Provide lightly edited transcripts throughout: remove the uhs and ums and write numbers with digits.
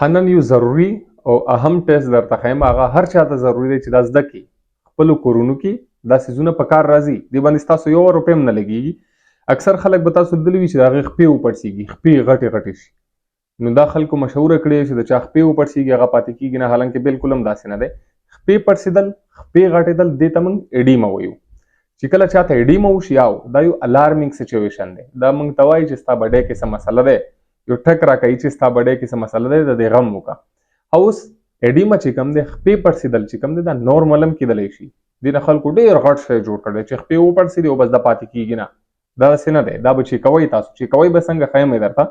خنن یو ضروری او اهم ټیسټ درته ښیم. هغه هر چاته ضروري دی چې دا زده کړي. خپلو کورونو کې دا څیزونه په کار راځي. دې باندې ستاسو 1 روپۍ هم نه لګېږي. اکثر خلک به تاسو لیدلي وي چې د هغې خپې وپړسېږي، خپې غټې غټې شي. نو دا خلکو مشهوره کړې چې د چا خپې وپړسېږي هغه پاتې کېږي نه، حالانکې بالکل هم داسې نه دی. خپې پړسېدل، خپې غټېدل دې ته موږ ایډیما وایو. چې کله چاته ایډیما وشي دا یو الارمینګ سچویشن دی. دا موږ ته وایي چې ستا بډۍ کې څه مسله دی، یو ټک راکوي چې ستا بډۍ کې څه مسله دی، د دې غم وکړه. اوس ایډیما چې کوم دی، خپې پړسېدل چې کوم دی، دا نورمل هم کیدلی شي. دې نه خلکو ډېر غټ شی جوړ کړی چې خپې وپړسېدې او بس دا پاتې کېږي نه. دا داسې نه دی. دا به چې کوئ تاسو چې کوئ به څنګه ښیم یې درته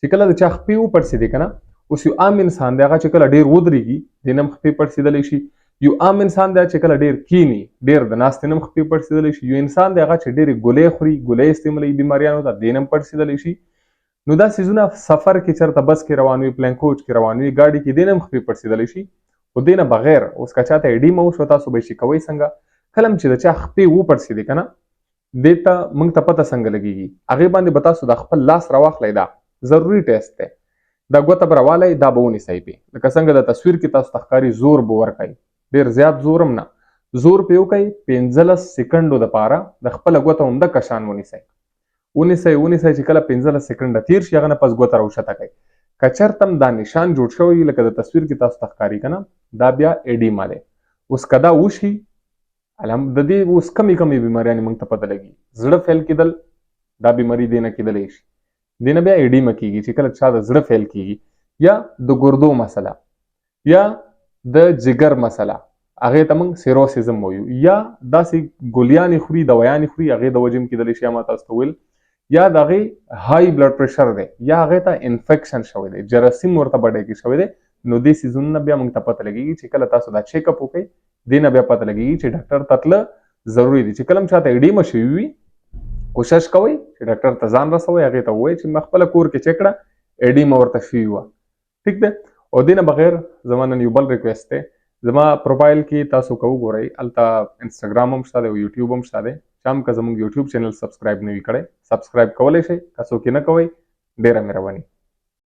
چې کله د چا خپې وپړسېدې که نه، اوس یو عام انسان دی هغه چې کله ډېر ودرېږي دې نه هم خپې پړسېدلی شي. یو عام انسان دی چې کله ډېر کیني، ډېر د ناستې نه هم خپې پړسېدلی شي. یو انسان دی هغه چې ډېرې ګولۍ خوري، ګولۍ استعمالوي بیماریانو ته، دې نه هم پړسېدلی شي. نو دا څیزونه سفر کې چېرته بس کې روان وي، پلین کوچ کې روان وي، ګاډي کې دې نه هم خپې پړسېدلی شي. خو دې نه بغیر اوس که چاته ایډیما وشوه تاسو به یې چې کوئ څنګه. کله هم چې د چا خپې وپړسېدې که نه، دې ته موږ ته پته څنګه لګېږي. هغې باندې به تاسو د خپل لاس راواخلئ. دا ضروري ټیسټ دی. دا ګوته به راوالی، دا به ونیسئ پې. لکه څنګه د تصویر کې تاسو ته ښکاري زور به ورکوئ، ډېر زیات زور هم نه، زور پې وکئ. 15 سکنډو دپاره د خپله ګوته همدغه شان ونیسئ چې کله 15 سکنډه تیر شي هغه نه پس ګوته راوښته کړئ. که چېرته هم دا نشان جوړ شوی وي لکه د تصویر کې تاسو ته ښکاري که نه، دا بیا ایډیما دی. اوس که دا وشي د دې اوس کمې بیماریانې موږ ته پته لګي. زړه فیل کېدل دا بیماري دې نه کېدلی شي. دې نه بیا ایډیما کېږي چې کله چا د زړه فیل کېږي، یا د ګردو مسله، یا د جګر مسله، هغې ته موږ سیروسیزم وایو. یا داسې ګولیانې خوري، دوایانې خوري، هغې د وجې هم کېدلی شي. ما تاسو ته ویل یا د هغې های بلډ پرېشر دی، یا هغې ته انفیکشن شوی دی، جراثیم ورته بډۍ کې شوی دی. نو دې څیزونو نه بیا موږ ته پته لګېږي چې کله تاسو دا چیک اپ وکئ، دې نه بیا پته لګېږي چې ډاکټر ته تله ضروري دي. چې کله هم چاته ایډیما شوي وي کوشش کوئ چې ډاکټر ته ځان رسوئ، هغې ته ووایئ چې ما خپله کور کې چیک کړه ایډیما ورته شوي وه. ټیک دی. او دې نه بغیر زما نن یو بل ریکویسټ دی. زما پروفایل کې تاسو که وګورئ هلته انسټاګرام هم شته دی او یوټیوب هم شته دی. چا هم که زموږ یوټیوب چینل سبسکرایب نه وي کړی، سبسکرایب کولی شئ. که څوک یې نه کوئ ډېره مهرباني.